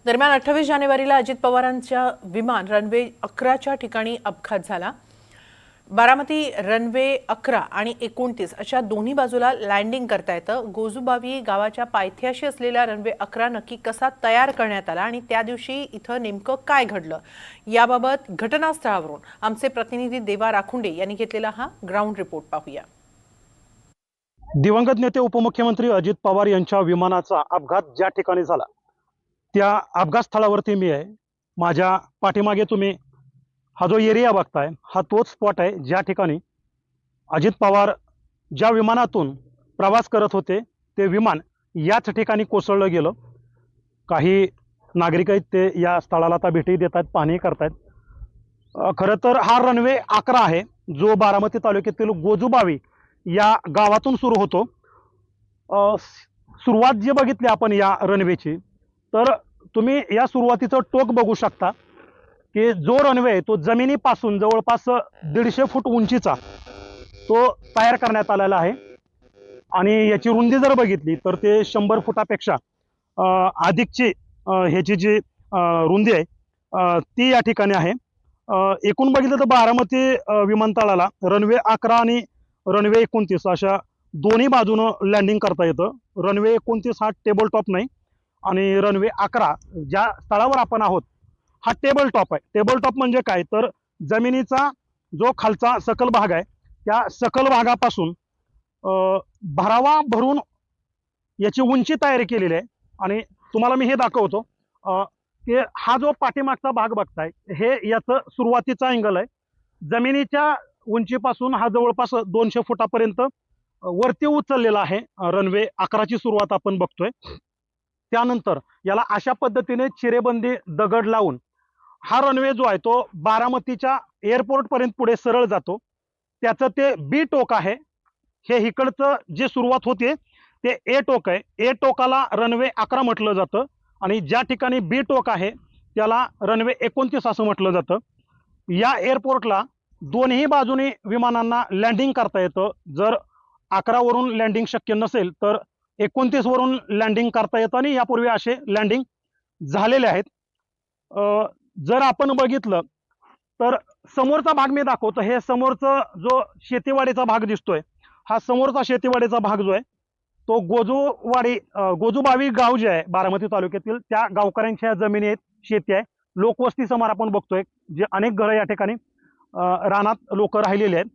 दरम्यान 28 जानेवारीला अजित पवारांच्या विमान रनवे 11च्या ठिकाणी अपघात झाला। बारामती रनवे 11 आणि 29 अशा दोन्ही बाजूला लँडिंग करता येतं। गोजूबावी गावाच्या पायथ्याशी असलेला रनवे 11 नक्की कसा तयार करण्यात आला आणि त्या दिवशी इथं नेमकं काय घडलं याबाबत घटनास्थळावरून आमचे प्रतिनिधी देवा राखुंडे यांनी घेतलेला हा ग्राउंड रिपोर्ट पाहूया। दिवंगत नेते उपमुख्यमंत्री अजित पवार यांच्या विमानाचा अपघात ज्या ठिकाणी झाला त्या अपघात स्थळावरती मी आहे। माझ्या पाठीमागे तुम्ही हा जो एरिया बघताय हा तोच स्पॉट आहे ज्या ठिकाणी अजित पवार ज्या विमानातून प्रवास करत होते ते विमान याच ठिकाणी कोसळलं गेलं। काही नागरिक आहेत ते या स्थळाला आता भेटी देतात, पाहणी करतात। खरं तर हा रनवे 11 आहे जो बारामती तालुक्यातील गोजूबावी या गावातून सुरू होतो। सुरुवात जी बघितली आपण या रनवेची तर तुम्ही या सुरुवातीचं टोक बघू शकता की जो रनवे आहे तो जमिनीपासून जवळपास 150 फूट उंचीचा तो तयार करण्यात आलेला आहे आणि याची रुंदी जर बघितली तर ते 100 फुटापेक्षा अधिकची ह्याची जी रुंदी आहे ती या ठिकाणी आहे। एकूण बघितलं तर बारामती विमानतळाला रनवे 11 आणि रनवे 29 अशा दोन्ही बाजूनं लँडिंग करता येतं। रनवे 29 हा टेबल टॉप नाही आणि रनवे 11 ज्या स्थळावर आपण आहोत हा टेबल टॉप आहे। टेबल टॉप म्हणजे काय तर जमिनीचा जो खालचा सकल भाग आहे त्या सकल भागापासून भरावा भरून याची उंची तयार केलेली आहे। आणि तुम्हाला मी हे दाखवतो की हा जो पाठीमागचा भाग बघताय हे याचं सुरुवातीचा अँगल आहे। जमिनीच्या उंचीपासून हा जवळपास 200 फुटापर्यंत वरती उचललेला आहे। रनवे 11ची सुरुवात आपण बघतोय। त्यानंतर याला अशा पद्धतीने चिरेबंदी दगड लावून हा रनवे जो आहे तो बारामतीच्या एअरपोर्ट पर्यंत पुढे सरळ जातो। त्याचं ते बी टोक आहे। हे इकडचं जे सुरुवात होते ते ए टोक आहे। ए टोकाला रनवे 11 म्हटलं जातं आणि ज्या ठिकाणी बी टोक आहे त्याला रनवे 29 असं म्हटलं जातं। या एअरपोर्टला दोन्ही बाजूनी विमानांना लँडिंग करता येतं। जर 11 वरून लँडिंग शक्य नसेल तर 29 वरून लँडिंग करता येतं आणि यापूर्वी असे लँडिंग झालेले आहेत। जर आपण बघितलं तर समोरचा भाग मी दाखवतो। हे समोरचा जो शेतीवाडीचा भाग दिसतोय हा समोरचा शेतीवाडीचा भाग जो आहे तो गोजूबावी गाव जे आहे बारामती तालुक्यातील त्या गावकऱ्यांच्या जमिनी आहेत, शेती आहे। लोकवस्ती समोर आपण बघतोय जे अनेक घरं या ठिकाणी रानात लोक राहिलेले आहेत।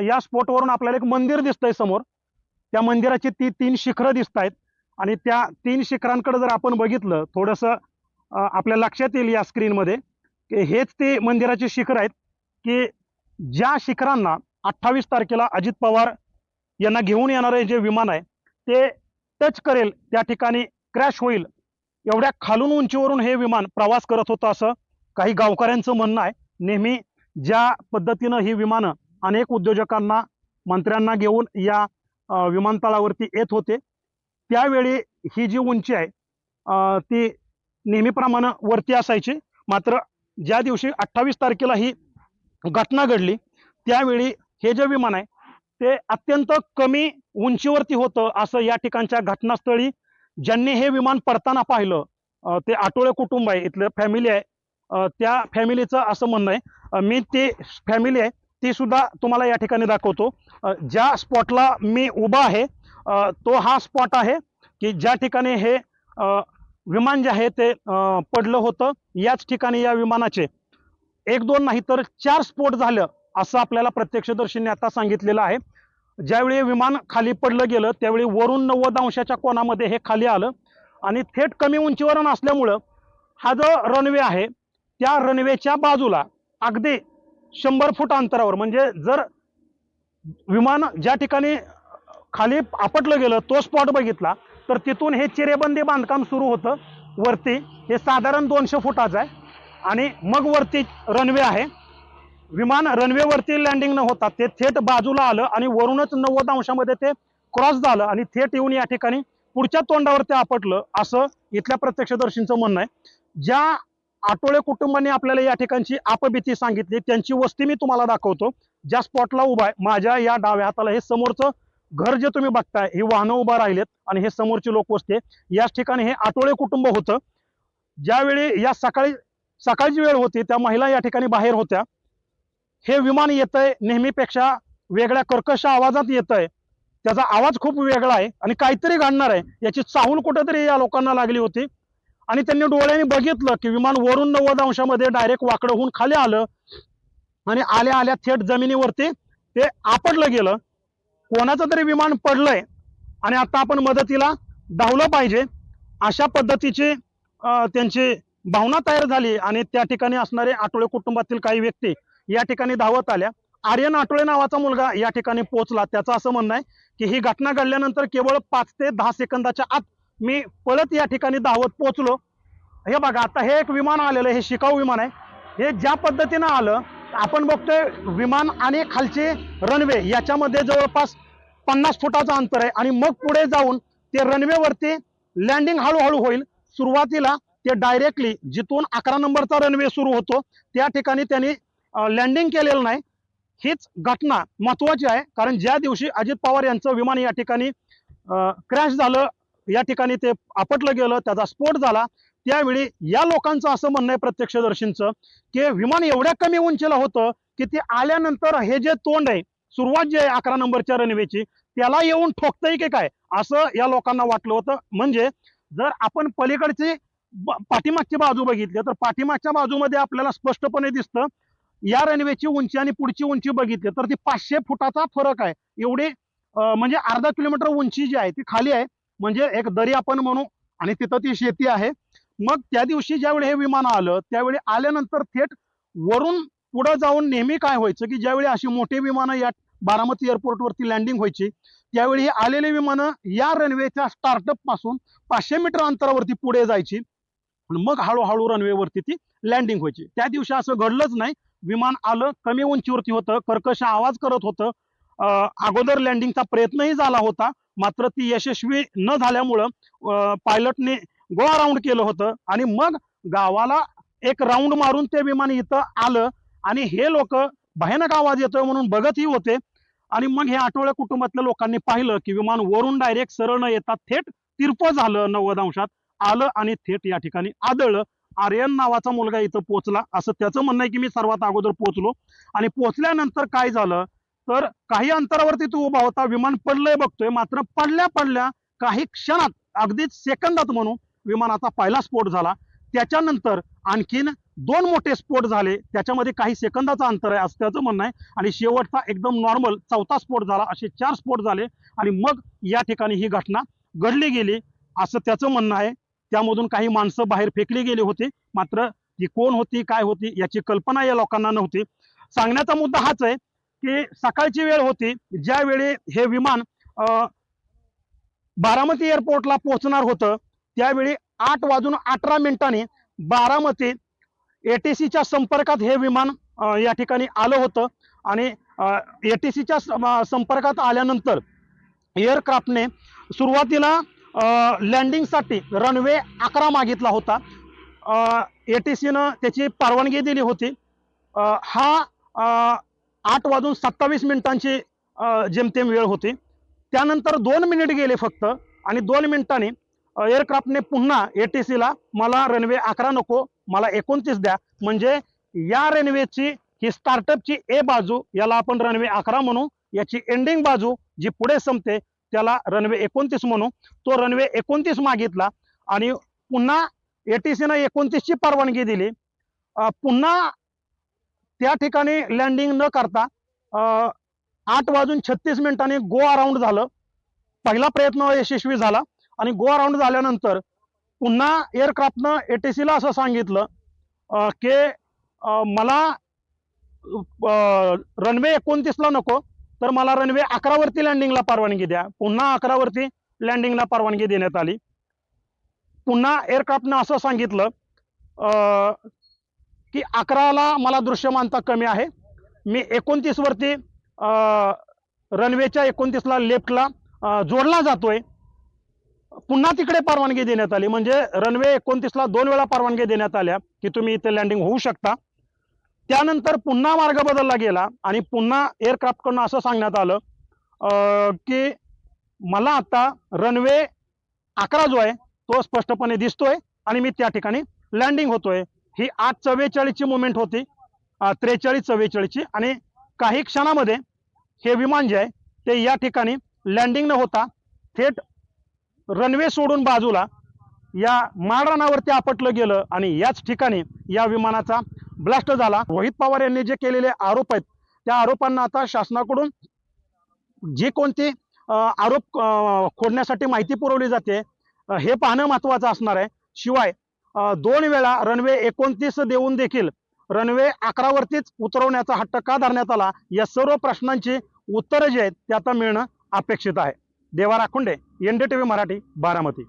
या स्पॉटवरून आपल्याला एक मंदिर दिसतंय समोर। त्या मंदिराची 3 शिखरं दिसत आहेत आणि त्या 3 शिखरांकडे जर आपण बघितलं थोडंसं आपल्या लक्षात येईल या स्क्रीनमध्ये की हेच ते मंदिराचे शिखर आहेत की ज्या शिखरांना 28 तारखेला अजित पवार यांना घेऊन येणारे जे विमान आहे ते टच करेल त्या ठिकाणी क्रॅश होईल एवढ्या खालून उंचीवरून हे विमान प्रवास करत होतं असं काही गावकऱ्यांचं म्हणणं आहे। नेहमी ज्या पद्धतीनं ही विमानं अनेक उद्योजकांना मंत्र्यांना घेऊन या विमानतळावरती येत होते त्यावेळी ही जी उंची आहे ती नेहमीप्रमाणे वरती असायची। मात्र ज्या दिवशी 28 तारखेला ही घटना घडली त्यावेळी हे जे विमान आहे ते अत्यंत कमी उंचीवरती होतं असं या ठिकाणच्या घटनास्थळी ज्यांनी हे विमान पडताना पाहिलं ते आटोळे कुटुंब आहे, इथलं फॅमिली आहे, त्या फॅमिलीचं असं म्हणणं आहे। मी ती फॅमिली आहे ती सुद्धा तुम्हाला या ठिकाणी दाखवतो। ज्या स्पॉटला मी उभा आहे तो हा स्पॉट आहे की ज्या ठिकाणी हे विमान जे आहे ते पडलं होतं। याच ठिकाणी या विमानाचे 1-2 नाही तर 4 स्फोट झालं असं आपल्याला प्रत्यक्षदर्शींनी आता सांगितलेलं आहे। ज्यावेळी विमान खाली पडलं गेलं त्यावेळी वरून 90 अंशाच्या कोनामध्ये हे खाली आलं आणि थेट कमी उंचीवरून असल्यामुळं हा जो रनवे आहे त्या रनवेच्या बाजूला अगदी 100 फूट अंतरावर म्हणजे जर विमान ज्या ठिकाणी खाली आपटलं गेलं तो स्पॉट बघितला तर तिथून हे चिरेबंदी बांधकाम सुरू होतं। वरती हे साधारण 200 फुटाचं आहे आणि मग वरती रनवे आहे। विमान रनवेवरती लँडिंग न होता ते थेट बाजूला आलं आणि वरूनच 90 अंशामध्ये ते क्रॉस झालं आणि थेट येऊन या ठिकाणी पुढच्या तोंडावर ते आपटलं असं इथल्या प्रत्यक्षदर्शींचं म्हणणं आहे। ज्या आटोळे कुटुंबांनी आपल्याला या ठिकाणची आपबीती सांगितली त्यांची वस्ती मी तुम्हाला दाखवतो। ज्या स्पॉटला उभा आहे माझ्या या डाव्या हाताला हे समोरचं घर जे तुम्ही बघताय ही वाहनं उभा राहिलेत आणि हे समोरची लोकवस्ती आहे. याच ठिकाणी हे आटोळे कुटुंब होतं. ज्यावेळी या सकाळची वेळ होती त्या महिला या ठिकाणी बाहेर होत्या. हे विमान येतंय नेहमीपेक्षा वेगळ्या कर्कश आवाजात येतंय. त्याचा आवाज खूप वेगळा आहे आणि काहीतरी घडणार आहे याची चाहूल कुठेतरी या लोकांना लागली होती. आणि त्यांनी डोळ्यांनी बघितलं की विमान वरून 90 अंशामध्ये डायरेक्ट वाकडं होऊन खाली आलं आणि आल्या आल्या थेट जमिनीवरती ते आपटलं गेलं. कोणाचं तरी विमान पडलंय आणि आता आपण मदतीला धावलं पाहिजे अशा पद्धतीची त्यांची भावना तयार झाली आणि त्या ठिकाणी असणारे आटोळे कुटुंबातील काही व्यक्ती या ठिकाणी धावत आल्या. आर्यन आटोळे नावाचा मुलगा या ठिकाणी पोहोचला. त्याचं असं म्हणणं आहे की ही घटना घडल्यानंतर केवळ 5 ते 10 सेकंदाच्या आत मी पळत या ठिकाणी धावत पोहोचलो. हे बघा आता हे एक विमान आलेलं हे शिकाऊ विमान आहे. हे ज्या पद्धतीनं आलं आपण बघतोय विमान आणि खालचे रनवे याच्यामध्ये जवळपास 50 फुटाचं अंतर आहे आणि मग पुढे जाऊन ते रनवेवरती लँडिंग हळूहळू होईल. सुरुवातीला ते डायरेक्टली जिथून 11 नंबरचा रनवे सुरू होतो त्या ठिकाणी त्यांनी लँडिंग केलेलं नाही. हीच घटना महत्वाची आहे कारण ज्या दिवशी अजित पवार यांचं विमान या ठिकाणी क्रॅश झालं या ठिकाणी ते आपटलं गेलं त्याचा स्फोट झाला त्यावेळी या लोकांचं असं म्हणणं आहे प्रत्यक्षदर्शींचं की विमान एवढ्या कमी उंचीला होतं की ते आल्यानंतर हे जे तोंड आहे सुरुवात जी आहे 11 नंबरच्या रनवेची त्याला येऊन ठोकतंय की काय असं या लोकांना वाटलं होतं. म्हणजे जर आपण पलीकडची पाठीमागची बाजू बघितली तर पाठीमागच्या बाजूमध्ये आपल्याला स्पष्टपणे दिसतं या रनवेची उंची आणि पुढची उंची बघितली तर ती 500 फुटाचा फरक आहे. एवढी म्हणजे अर्धा किलोमीटर उंची जी आहे ती खाली आहे. म्हणजे एक दरी आपण म्हणू आणि तिथं ती शेती आहे. मग त्या दिवशी ज्यावेळी हे विमान आलं त्यावेळी आल्यानंतर थेट वरून पुढे जाऊन नेहमी काय व्हायचं की ज्यावेळी अशी मोठी विमानं या बारामती एअरपोर्टवरती लँडिंग व्हायची त्यावेळी ही आलेली विमानं या रनवेच्या स्टार्टअप पासून 500 मीटर अंतरावरती पुढे जायची मग हळूहळू रनवेवरती ती लँडिंग व्हायची. त्या दिवशी असं घडलंच नाही. विमान आलं कमी उंचीवरती होतं कर्कश आवाज करत होतं. अगोदर लँडिंगचा प्रयत्नही झाला होता मात्र ती यशस्वी न झाल्यामुळं पायलटने गो अराउंड केलं होतं आणि मग गावाला एक राऊंड मारून ते विमान इथं आलं आणि हे लोक भयानक आवाज येतोय म्हणून बघतही होते. आणि मग हे आटोळे कुटुंबातल्या लोकांनी पाहिलं की विमान वरून डायरेक्ट सरळ न येता थेट तिरपं झालं 90 अंशात आलं आणि थेट या ठिकाणी आदळलं. आर्यन नावाचा मुलगा इथं पोहोचला असं त्याचं म्हणणं आहे की मी सर्वात अगोदर पोहोचलो आणि पोहोचल्यानंतर काय झालं तर काही अंतरावरती तो उभा होता विमान पडलंय बघतोय मात्र पडल्या काही क्षणात अगदीच सेकंदात म्हणून विमानाचा पहिला स्फोट झाला. त्याच्यानंतर आणखीन 2 मोठे स्फोट झाले त्याच्यामध्ये काही सेकंदाचं अंतर आहे असं त्याचं म्हणणं आहे आणि शेवटचा एकदम नॉर्मल 4था स्फोट झाला. असे 4 स्फोट झाले आणि मग या ठिकाणी ही घटना घडली गेली असं त्याचं म्हणणं आहे. त्यामधून काही माणसं बाहेर फेकली गेली होती मात्र ती कोण होती काय होती याची कल्पना या लोकांना नव्हती. सांगण्याचा मुद्दा हाच आहे की सकाळची वेळ होती ज्यावेळी हे विमान बारामती एअरपोर्टला पोहोचणार होतं त्यावेळी 8:18 बारामती ATCच्या संपर्कात हे विमान या ठिकाणी आलं होतं आणि ATCच्या संपर्कात आल्यानंतर एअरक्राफ्टने सुरुवातीला लँडिंगसाठी रनवे 11 मागितला होता. ATCनं त्याची परवानगी दिली होती. हा 8:27 जेमतेम वेळ होती. त्यानंतर 2 मिनिट गेले फक्त आणि 2 मिनिटांनी एअरक्राफ्टने पुन्हा ATCला मला रनवे 11 नको मला 29 द्या. म्हणजे या रनवेची ही स्टार्टअपची ए बाजू याला आपण रनवे 11 म्हणू याची एंडिंग बाजू जी पुढे संपते त्याला रनवे 29 म्हणू. तो रनवे 29 मागितला आणि पुन्हा ATCनं 29ची परवानगी दिली. पुन्हा त्या ठिकाणी लँडिंग न करता 8:36 गो अराउंड झालं. पहिला प्रयत्न यशस्वी झाला आणि गो अराउंड झाल्यानंतर पुन्हा एअरक्राफ्टनं ATCला असं सांगितलं की मला रनवे 29ला नको तर मला रनवे 11 वरती लँडिंगला परवानगी द्या. पुन्हा 11 वरती लँडिंगला परवानगी देण्यात आली. पुन्हा एअरक्राफ्टनं असं सांगितलं की 11ला मला दृश्यमानता कमी आहे मी 29 वरती रनवेच्या 29ला लेफ्टला जोडला जातोय. पुन्हा तिकडे परवानगी देण्यात आली म्हणजे रनवे 29ला 2 वेळा परवानगी देण्यात आल्या की तुम्ही इथे लँडिंग होऊ शकता. त्यानंतर पुन्हा मार्ग बदलला गेला आणि पुन्हा एअरक्राफ्टकडून असं सांगण्यात आलं की मला आता रनवे 11 जो आहे तो स्पष्टपणे दिसतोय आणि मी त्या ठिकाणी लँडिंग होतोय. ही 8:44 ची मुवमेंट होती, 43:44 ची, आणि काही क्षणामध्ये हे विमान जे आहे ते या ठिकाणी लँडिंग न होता थेट रनवे सोडून बाजूला या माळरानावरती आपटलं गेलं आणि याच ठिकाणी या विमानाचा ब्लास्ट झाला. रोहित पवार यांनी जे केलेले आरोप आहेत त्या आरोपांना आता शासनाकडून जे कोणते आरोप खोडण्यासाठी माहिती पुरवली जाते हे पाहणं महत्वाचं असणार आहे. शिवाय 2 वेळा रनवे 29 देऊन देखील रनवे 11 वरतीच उतरवण्याचा हट्ट का धरण्यात आला, या सर्व प्रश्नांची उत्तरं जी आहेत ते आता मिळणं अपेक्षित आहे. देवा राखुंडे, NDTV मराठी, बारामती.